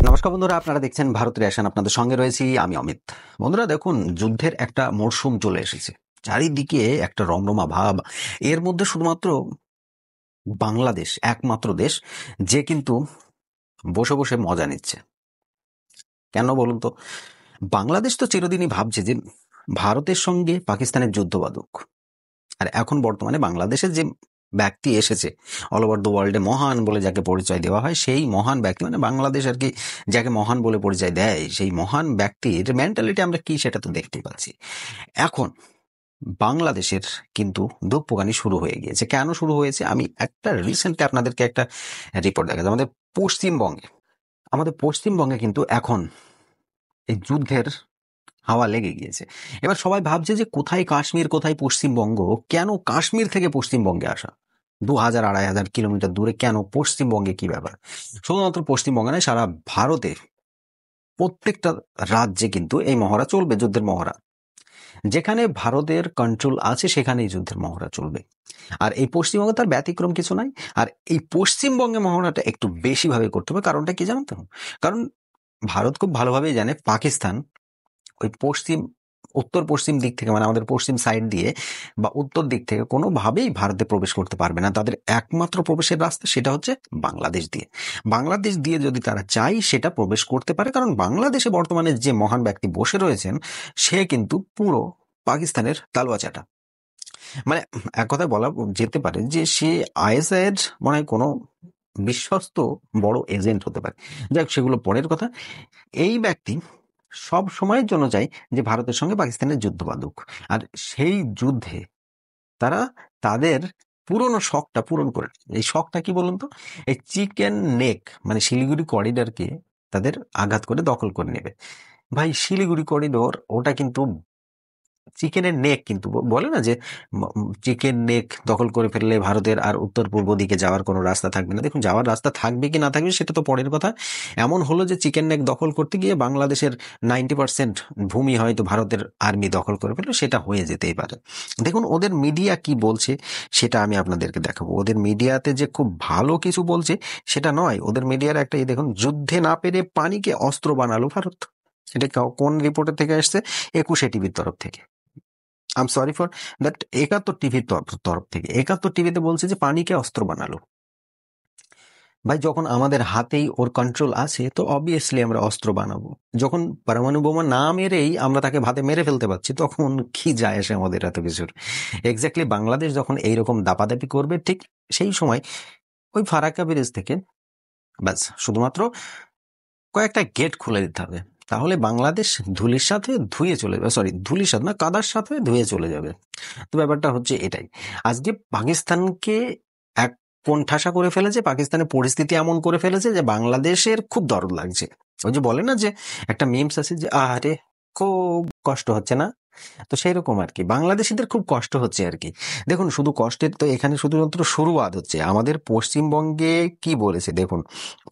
নমস্কার বন্ধুরা, আপনারা দেখছেন ভারত রিঅ্যাকশন। আপনাদের সঙ্গে রয়েছি আমি অমিত। বন্ধুরা দেখুন, যুদ্ধের একটা মরশুম চলে এসেছে, চারিদিকে একটা রমরমা ভাব। এর মধ্যে শুধুমাত্র বাংলাদেশ একমাত্র দেশ যে কিন্তু বসে বসে মজা নিচ্ছে। কেন বলুন তো? বাংলাদেশ তো চিরদিনই ভাবছে যে ভারতের সঙ্গে পাকিস্তানের যুদ্ধ বাঁধুক, আর এখন বর্তমানে বাংলাদেশের যে ব্যক্তি এসেছে অল ওভার দ্য ওয়ার্ল্ডে মহান বলে যাকে পরিচয় দেওয়া হয়, সেই মহান ব্যক্তি মানে বাংলাদেশ আর কি, যাকে মহান বলে পরিচয় দেয়, সেই মহান ব্যক্তির মেন্টালিটি আমরা কি সেটা তো দেখতেই পাচ্ছি। এখন বাংলাদেশের কিন্তু দুপ্পকানি শুরু হয়ে গিয়েছে। কেন শুরু হয়েছে? আমি একটা রিসেন্টলি আপনাদেরকে একটা রিপোর্ট দেখাচ্ছি। আমাদের পশ্চিমবঙ্গে কিন্তু এখন এই যুদ্ধের হাওয়া লেগে গিয়েছে। এবার সবাই ভাবছে যে কোথায় কাশ্মীর, কোথায় পশ্চিমবঙ্গ, কেন কাশ্মীর থেকে পশ্চিমবঙ্গে আসা 2000-2500 কিলোমিটার দূরে, কেন পশ্চিমবঙ্গে কি ব্যাপার? শুধুমাত্র পশ্চিমবঙ্গে নয়, সারা ভারতে প্রত্যেকটা রাজ্যে কিন্তু এই মহড়া চলবে, যুদ্ধের মহড়া। যেখানে ভারতের কন্ট্রোল আছে সেখানেই যুদ্ধের মহড়া চলবে, আর এই পশ্চিমবঙ্গে তার ব্যতিক্রম কিছু নাই। আর এই পশ্চিমবঙ্গে মহড়াটা একটু বেশিভাবে করতে হবে। কারণটা কি জানো তো? কারণ ভারত খুব ভালোভাবেই জানে পাকিস্তান ওই উত্তর পশ্চিম দিক থেকে, মানে আমাদের পশ্চিম সাইড দিয়ে বা উত্তর দিক থেকে কোনোভাবেই ভারতে প্রবেশ করতে পারবে না। তাদের একমাত্র প্রবেশের রাস্তা সেটা হচ্ছে বাংলাদেশ দিয়ে। বাংলাদেশ দিয়ে যদি তারা চায় সেটা প্রবেশ করতে পারে, কারণ বাংলাদেশে বর্তমানে যে মহান ব্যক্তি বসে রয়েছেন সে কিন্তু পুরো পাকিস্তানের তালুয়া চাটা। মানে এক কথায় বলা যেতে পারে যে সে আইএসআই এর মনে হয় কোনো বিশ্বস্ত বড় এজেন্ট হতে পারে। যাক, সেগুলো পরের কথা। এই ব্যক্তি সব সময়ের জন্য চাই যে ভারতের সঙ্গে পাকিস্তানের যুদ্ধ বাঁধুক, আর সেই যুদ্ধে তারা তাদের পুরনো শখটা পূরণ করে। এই শখটা কি বলুন তো? এই চিকেন নেক মানে শিলিগুড়ি করিডোরকে তাদের আঘাত করে দখল করে নেবে। ভাই, শিলিগুড়ি করিডোর ওটা কিন্তু চিকেনের নেক, কিন্তু বলে না যে চিকেন নেক দখল করে ফেললে ভারতের আর উত্তর পূর্ব দিকে যাওয়ার কোনো রাস্তা থাকবে না। দেখুন, যাওয়ার রাস্তা থাকবে কি না থাকবে সেটা তো পরের কথা। এমন হলো যে চিকেন নেক দখল করতে গিয়ে বাংলাদেশের 90% ভূমি হয়তো ভারতের আর্মি দখল করে ফেললো, সেটা হয়ে যেতেই পারে। দেখুন ওদের মিডিয়া কি বলছে সেটা আমি আপনাদেরকে দেখাবো। ওদের মিডিয়াতে যে খুব ভালো কিছু বলছে সেটা নয়। ওদের মিডিয়ার একটা দেখুন, যুদ্ধে না পেরে পানিকে অস্ত্র বানালো ভারত। এটা কোন রিপোর্টের থেকে আসছে? 21 টিভির তরফ থেকে। I am sorry for that, 71 টিভির তরফ থেকে। 71 টিভিতে বলছে যে পানিকে অস্ত্র বানালো। ভাই, যখন আমাদের হাতেই ওর কন্ট্রোল আছে তো অবভিয়াসলি আমরা অস্ত্র বানাবো। যখন পরমাণু বোমা না মেরেই আমরা তাকে ভাতে মেরে ফেলতে পারছি, তখন কি যায় আসে আমাদের এত কিছুর? এক্স্যাক্টলি বাংলাদেশ যখন এইরকম দাপাদাপি করবে, ঠিক সেই সময় ওই ফারাক্কা ব্রিজ থেকে ব্যাস শুধুমাত্র কয়েকটা গেট খুলে দিতে হবে, তাহলে বাংলাদেশ ধুলির সাথে ধুয়ে চলে যাবে। সরি, ধুলির সাথে না, কাদার সাথে ধুয়ে চলে যাবে। তো ব্যাপারটা হচ্ছে এটাই। আজকে পাকিস্তানকে এক কোণঠাসা করে ফেলেছে, পাকিস্তানের পরিস্থিতি এমন করে ফেলেছে যে বাংলাদেশের খুব দরদ লাগছে। ওই যে বলে না যে একটা মিমস আছে যে আরে খুব কষ্ট হচ্ছে না, তো সেই রকম আর কি বাংলাদেশিদের খুব কষ্ট হচ্ছে আর কি। দেখুন, শুধু কষ্টের তো এখানে শুধুমাত্র শুরুয়াত হচ্ছে। আমাদের পশ্চিমবঙ্গে কি বলেছে দেখুন,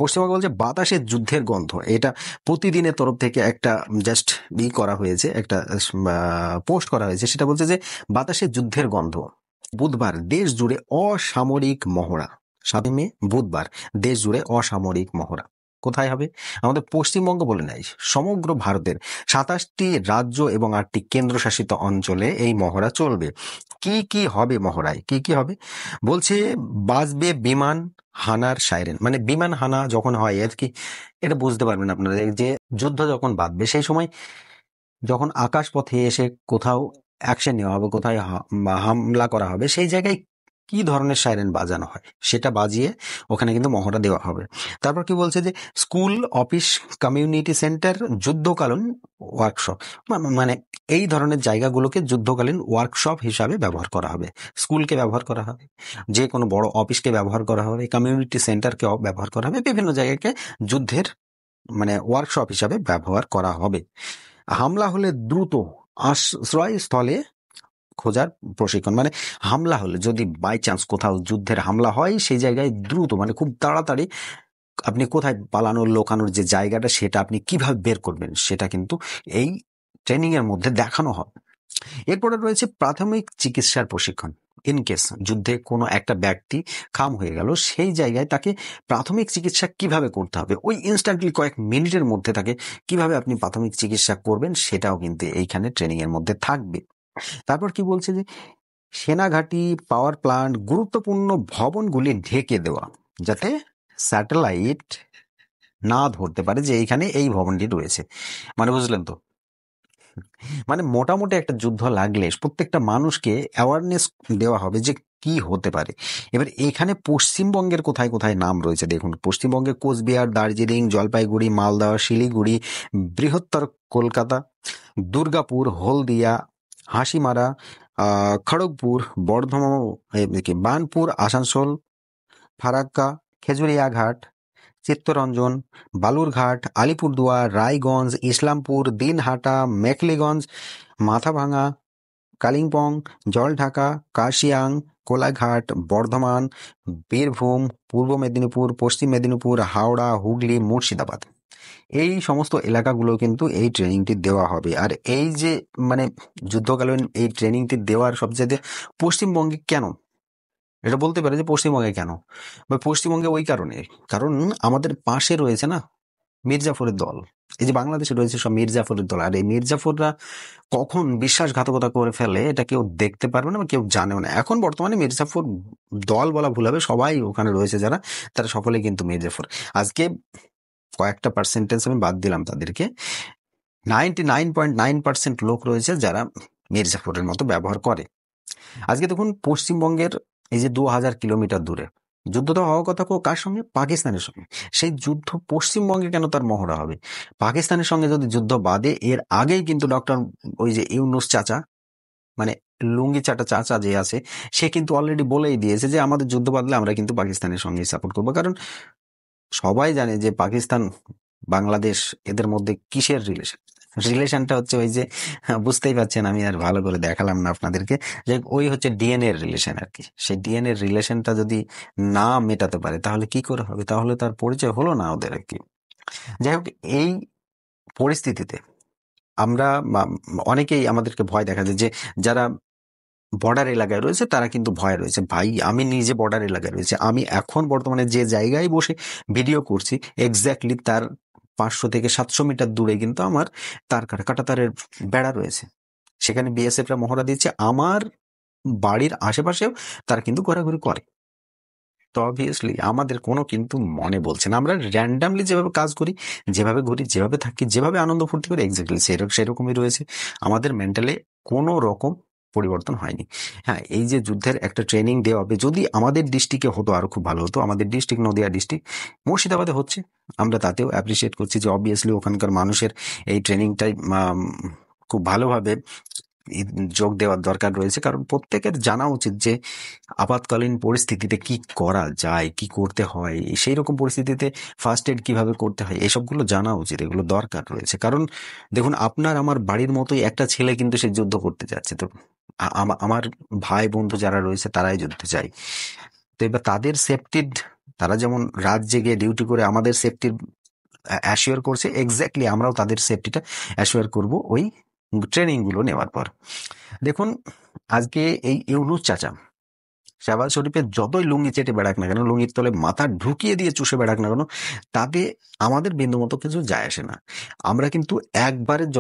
পশ্চিমবঙ্গ বলছে বাতাসের যুদ্ধের গন্ধ। এটা প্রতিদিনের তরফ থেকে একটা জাস্ট করা হয়েছে, একটা পোস্ট করা হয়েছে। সেটা বলছে যে বাতাসের যুদ্ধের গন্ধ। বুধবার দেশ জুড়ে অসামরিক মহড়া। 7 মে বুধবার দেশ জুড়ে অসামরিক মহড়া। কোথায় হবে? আমাদের পশ্চিমবঙ্গ বলে নাই, সমগ্র ভারতের 27টি রাজ্য এবং 8টি কেন্দ্রশাসিত অঞ্চলে এই মহড়া চলবে। কি কি হবে মহড়ায়? কি কি হবে বলছে? বাজবে বিমান হানার সাইরেন। মানে বিমান হানা যখন হয় আর কি, এটা বুঝতে পারবেন আপনারা যে যুদ্ধ যখন বাঁধবে সেই সময় যখন আকাশ পথে এসে কোথাও অ্যাকশন নেওয়া হবে, কোথায় হামলা করা হবে, সেই জায়গায় কি ধরনের সাইরেন বাজানো হয় সেটা বাজিয়ে ওখানে কিন্তু মহড়া দেওয়া হবে। তারপর কি বলছে যে স্কুল, অফিস, কমিউনিটি সেন্টার, যুদ্ধকালীন ওয়ার্কশপ, মানে এই ধরনের জায়গাগুলোকে যুদ্ধকালীন ওয়ার্কশপ হিসাবে ব্যবহার করা হবে। স্কুলকে ব্যবহার করা হবে, যে কোনো বড় অফিসকে ব্যবহার করা হবে, কমিউনিটি সেন্টারকে ব্যবহার করা হবে, বিভিন্ন জায়গাকে যুদ্ধের মানে ওয়ার্কশপ হিসাবে ব্যবহার করা হবে। হামলা হলে দ্রুত আশ্রয়স্থলে খোঁজার প্রশিক্ষণ। মানে হামলা হলে, যদি বাই চান্স কোথাও যুদ্ধের হামলা হয়, সেই জায়গায় দ্রুত মানে খুব তাড়াতাড়ি আপনি কোথায় পালানোর, লোকানোর যে জায়গাটা সেটা আপনি কিভাবে বের করবেন সেটা কিন্তু এই ট্রেনিং এর মধ্যে দেখানো হবে। এরপরে রয়েছে প্রাথমিক চিকিৎসার প্রশিক্ষণ। ইনকেস যুদ্ধে কোনো একটা ব্যক্তি খাম হয়ে গেল, সেই জায়গায় তাকে প্রাথমিক চিকিৎসা কিভাবে করতে হবে, ওই ইনস্ট্যান্টলি কয়েক মিনিটের মধ্যে তাকে কিভাবে আপনি প্রাথমিক চিকিৎসা করবেন, সেটাও কিন্তু এইখানে ট্রেনিং এর মধ্যে থাকবে। তারপর কি বলছে যে সেনাঘাঁটি, পাওয়ার প্লান্ট, গুরুত্বপূর্ণ ভবনগুলি ঢেকে দেওয়া, যাতে স্যাটেলাইট না ধরতে পারে যে এইখানে এই ভবনটি রয়েছে। মানে বুঝলেন তো, মানে মোটামুটি একটা যুদ্ধ লাগলে প্রত্যেকটা মানুষকে অ্যাওয়ারনেস দেওয়া হবে যে কি হতে পারে। এবার এখানে পশ্চিমবঙ্গের কোথায় কোথায় নাম রয়েছে দেখুন। পশ্চিমবঙ্গে কোচবিহার, দার্জিলিং, জলপাইগুড়ি, মালদা, শিলিগুড়ি, বৃহত্তর কলকাতা, দুর্গাপুর, হলদিয়া, হাসিমারা, খড়গপুর, বর্ধমান, বার্নপুর, আসানসোল, ফারাক্কা, খেজুরিয়াঘাট, চিত্তরঞ্জন, বালুরঘাট, আলিপুরদুয়ার, রায়গঞ্জ, ইসলামপুর, দিনহাটা, মেখলিগঞ্জ, মাথাভাঙা, কালিম্পং, জলঢাকা, কাশিয়াং, কোলাঘাট, বর্ধমান, বীরভূম, পূর্ব মেদিনীপুর, পশ্চিম মেদিনীপুর, হাওড়া, হুগলি, মুর্শিদাবাদ, এই সমস্ত এলাকাগুলো কিন্তু এই ট্রেনিংটি দেওয়া হবে। আর এই যে মানে যুদ্ধকালীন এই ট্রেনিংটি দেওয়ার সবচেয়ে পশ্চিমবঙ্গে কেন, এটা বলতে পারে যে পশ্চিমবঙ্গে কেন, বা পশ্চিমবঙ্গে ওই কারণে, কারণ আমাদের পাশে রয়েছে না মির্জাফরের দল। এই যে বাংলাদেশে রয়েছে সব মির্জাফরের দল, আর এই মির্জাফররা কখন বিশ্বাসঘাতকতা করে ফেলে এটা কেউ দেখতে পারবে না বা কেউ জানেও না। এখন বর্তমানে মির্জাফর দল বলা ভুল হবে, সবাই ওখানে রয়েছে যারা, তারা সকলেই কিন্তু মির্জাফর। আজকে কয়েকটা পার্সেন্টেজ আমি বাদ দিলাম তাদেরকে, 99.9% লোক রয়েছে যারা মির্জাফরের মতো ব্যবহার করে। আজকে দেখুন পশ্চিমবঙ্গের এই যে 2000 কিলোমিটার দূরে যুদ্ধ তো হওয়ার কথা কার সঙ্গে, পাকিস্তানের সঙ্গে। সেই যুদ্ধ পশ্চিমবঙ্গে কেন তার মহড়া হবে? পাকিস্তানের সঙ্গে যদি যুদ্ধ বাদে, এর আগেই কিন্তু ডক্টর ওই যে ইউনুস চাচা, মানে লুঙ্গি চাটা চাচা যে আছে, সে কিন্তু অলরেডি বলেই দিয়েছে যে আমাদের যুদ্ধ বাদলে আমরা কিন্তু পাকিস্তানের সঙ্গে সাপোর্ট করবো। কারণ সবাই জানে যে পাকিস্তান, বাংলাদেশ, এদের মধ্যে কিসের রিলেশনটা হচ্ছে ওই যে, বুঝতেই পারছেন, আমি আর ভালো করে দেখালাম না আপনাদেরকে, যে ওই হচ্ছে ডিএনএ রিলেশন আর কি। সেই ডিএনএ রিলেশনটা যদি না মেটাতে পারে তাহলে কি করে হবে? তাহলে তার পরিচয় হলো না ওদের আর কি। যাই হোক, এই পরিস্থিতিতে আমরা অনেকেই আমাদেরকে ভয় দেখা যায় যে যারা বর্ডার এলাকায় রয়েছে তারা কিন্তু ভয় রয়েছে। ভাই, আমি নিজে বর্ডার এলাকায় রয়েছে, আমি এখন বর্তমানে যে জায়গায় বসে ভিডিও করছি এক্স্যাক্টলি তার 500 থেকে 700 মিটার দূরে কিন্তু আমার কাঁটাতারের বেড়া রয়েছে। সেখানে বিএসএফরা মহড়া দিচ্ছে, আমার বাড়ির আশেপাশেও তারা কিন্তু ঘোরাঘুরি করে। তো অবভিয়াসলি আমাদের কোনো কিন্তু মনে বলছে না, আমরা র্যান্ডামলি যেভাবে কাজ করি, যেভাবে ঘুরি, যেভাবে থাকি, যেভাবে আনন্দ ফুর্তি করি, এক্স্যাক্টলি সেরকমই রয়েছে। আমাদের মেন্টালে কোনো রকম পরিবর্তন হয়নি। হ্যাঁ, এই যে যুদ্ধের একটা ট্রেনিং দেওয়া হবে, যদি আমাদের ডিস্ট্রিক্টে হতো আরো খুব ভালো হতো। আমাদের ডিস্ট্রিক্ট নদিয়া ডিস্ট্রিক্ট, মুর্শিদাবাদে হচ্ছে, আমরা তাতেও অ্যাপ্রিসিয়েট করছি যে অবভিয়াসলি ওখানকার মানুষের এই ট্রেনিংটাই খুব ভালোভাবে যোগ দেওয়ার দরকার রয়েছে। কারণ প্রত্যেকের জানা উচিত যে আপাতকালীন পরিস্থিতিতে কি করা যায়, কি করতে হয়, সেই রকম পরিস্থিতিতে ফার্স্ট এড কিভাবে করতে হয়, এসবগুলো জানা উচিত, এগুলো দরকার রয়েছে। কারণ দেখুন, আপনার আমার বাড়ির মতোই একটা ছেলে কিন্তু সে যুদ্ধ করতে যাচ্ছে। তো আমার ভাই বন্ধু যারা রয়েছে তারাই যুদ্ধে যায়। তো এবার তাদের সেফটির, তারা যেমন রাত জেগে ডিউটি করে আমাদের সেফটির অ্যাসিওর করছে, এক্স্যাক্টলি আমরাও তাদের সেফটিটা অ্যাসিওর করব ওই ট্রেনিং গুলো নেওয়ার পর। দেখুন, আজকে এই ইউনুস চাচা শাহবাজ শরীফের যতই লুঙ্গি চেটে বেড়াক না কেন, লুঙ্গির তলে মাথা ঢুকিয়ে দিয়ে চুষে বেড়াক না কেন, তাতে আমাদের বিন্দুমতো কিছু যায় আসে না। আমরা কিন্তু একবারের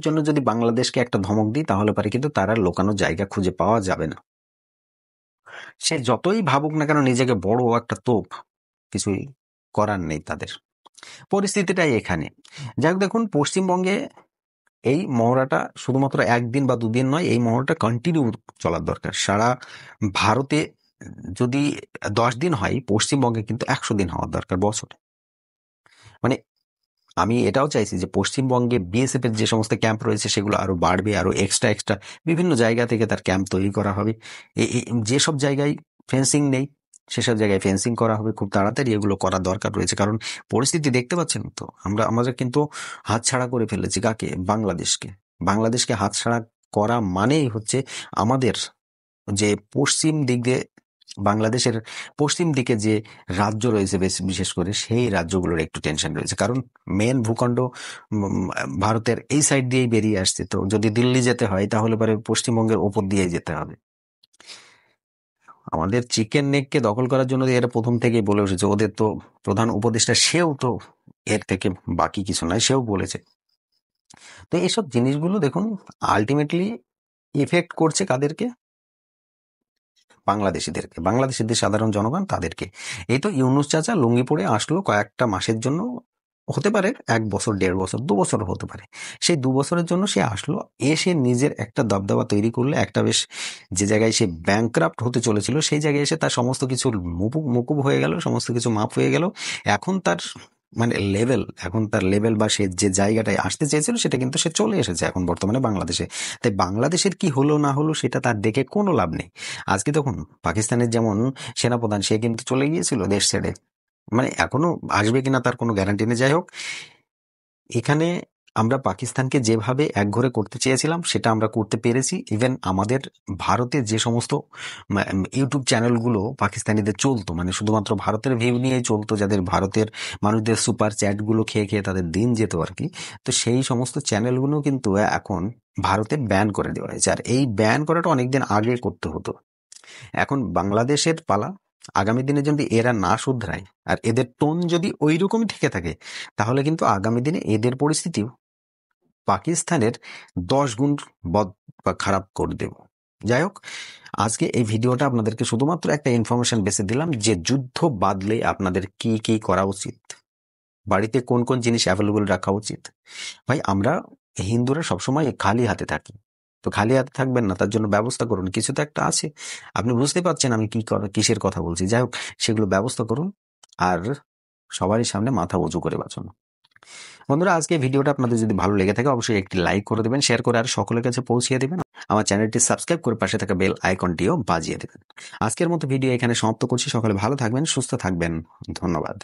জন্য যদি বাংলাদেশকে একটা ধমক দিই, তাহলে পারে কিন্তু তার আর লোকানোর জায়গা খুঁজে পাওয়া যাবে না। সে যতই ভাবুক না কেন নিজেকে বড় একটা তোপ, কিছুই করার নেই তাদের। পরিস্থিতিটাই এখানে। যাই হোক, দেখুন পশ্চিমবঙ্গে এই মহড়াটা শুধুমাত্র একদিন বা দুদিন নয়, এই মহড়াটা কন্টিনিউ চলার দরকার। সারা ভারতে যদি 10 দিন হয়, পশ্চিমবঙ্গে কিন্তু 100 দিন হওয়ার দরকার বছরে। মানে আমি এটাও চাইছি যে পশ্চিমবঙ্গে বিএসএফ এর যে সমস্ত ক্যাম্প রয়েছে সেগুলো আরো বাড়বে, আরো এক্সট্রা বিভিন্ন জায়গা থেকে তার ক্যাম্প তৈরি করা হবে। যেসব জায়গায় ফেন্সিং নেই সেসব জায়গায় ফেন্সিং করা হবে খুব তাড়াতাড়ি, এগুলো করা দরকার রয়েছে। কারণ পরিস্থিতি দেখতে পাচ্ছেন তো, আমাদের কিন্তু হাতছাড়া করে ফেলেছি কাকে? বাংলাদেশকে হাতছাড়া করা মানেই হচ্ছে আমাদের যে পশ্চিম দিক দিয়ে বাংলাদেশের পশ্চিম দিকে যে রাজ্য রয়েছে বিশেষ করে সেই রাজ্যগুলোর একটু টেনশন রয়েছে, কারণ মেন ভূখণ্ড ভারতের এই সাইড দিয়েই বেরিয়ে আসছে। তো যদি দিল্লি যেতে হয় তাহলে পরে পশ্চিমবঙ্গের ওপর দিয়েই যেতে হবে। আমাদের চিকেন নেককে দখল করার জন্য এরা প্রথম থেকেই বলে এসেছে, ওদের তো প্রধান উপদেষ্টা সেও তো এর থেকে বাকি কিছু নয়, সেও বলেছে। তো এইসব জিনিসগুলো দেখুন আলটিমেটলি ইফেক্ট করছে কাদেরকে? বাংলাদেশিদেরকে, বাংলাদেশিদের সাধারণ জনগণ তাদেরকে। এই তো ইউনূস চাচা লুঙ্গি পরে আসলো কয়েকটা মাসের জন্য, হতে পারে 1 বছর 1.5 বছর 2 বছর হতে পারে, সেই 2 বছরের জন্য সে আসলো, এসে নিজের একটা দবদবা তৈরি করলে, একটা বেশ যে জায়গায় সে ব্যাংক্রাফ্ট হতে চলেছিল সেই জায়গায় এসে তার সমস্ত কিছু মুকুব হয়ে গেল, সমস্ত কিছু মাপ হয়ে গেল। এখন তার মানে এখন তার লেভেল বা সে যে জায়গাটায় আসতে চেয়েছিল সেটা কিন্তু সে চলে এসেছে এখন বর্তমানে বাংলাদেশে। তাই বাংলাদেশের কি হলো না হলো সেটা তার দেখে কোনো লাভ নেই। আজকে দেখুন পাকিস্তানের যেমন সেনাপ্রধান, সে কিন্তু চলে গিয়েছিল দেশ ছেড়ে, মানে এখনো আসবে কিনা তার কোনো গ্যারান্টি নেই। যাই হোক, এখানে আমরা পাকিস্তানকে যেভাবে একঘরে করতে চেয়েছিলাম সেটা আমরা করতে পেরেছি। ইভেন আমাদের ভারতে যে সমস্ত ইউটিউব চ্যানেলগুলো পাকিস্তানিদের চলতো, মানে শুধুমাত্র ভারতের ভিউ নিয়েই চলতো, যাদের ভারতের মানুষদের সুপার চ্যাটগুলো খেয়ে খেয়ে তাদের দিন যেত আর কি, তো সেই সমস্ত চ্যানেলগুলো কিন্তু এখন ভারতে ব্যান করে দেওয়া হয়েছে। আর এই ব্যান করাটা অনেকদিন আগে করতে হতো। এখন বাংলাদেশের পালা। আগামী দিনে যদি এরা না শুধরায় আর এদের টোন যদি ওই রকমই থেকে থাকে, তাহলে কিন্তু আগামী দিনে এদের পরিস্থিতিও পাকিস্তানের 10 গুণ বদ বা খারাপ করে দেব। যাই হোক, আজকে এই ভিডিওটা আপনাদেরকে শুধুমাত্র একটা ইনফরমেশন বেসে দিলাম যে যুদ্ধ বাদলে আপনাদের কি কি করা উচিত, বাড়িতে কোন কোন জিনিস অ্যাভেলেবল রাখা উচিত। ভাই আমরা হিন্দুরা সবসময় খালি হাতে থাকি, তো খালি হাতে থাকবেন না, তার জন্য ব্যবস্থা করুন, কিছু তো একটা আছে। আপনি বুঝতে পারছেন আমি কিসের কথা বলছি। যাই হোক, সেগুলো ব্যবস্থা করুন আর সবারই সামনে মাথা উঁচু করে বাঁচুন। বন্ধুরা, আজকে ভিডিওটা আপনাদের যদি ভালো লেগে থাকে অবশ্যই একটি লাইক করে দেবেন, শেয়ার করে আর সকলের কাছে পৌঁছিয়ে দেবেন। আমার চ্যানেলটি সাবস্ক্রাইব করে পাশে থাকা বেল আইকনটিও বাজিয়ে দেবেন। আজকের মতো ভিডিও এখানে সমাপ্ত করছি। সকলে ভালো থাকবেন, সুস্থ থাকবেন। ধন্যবাদ।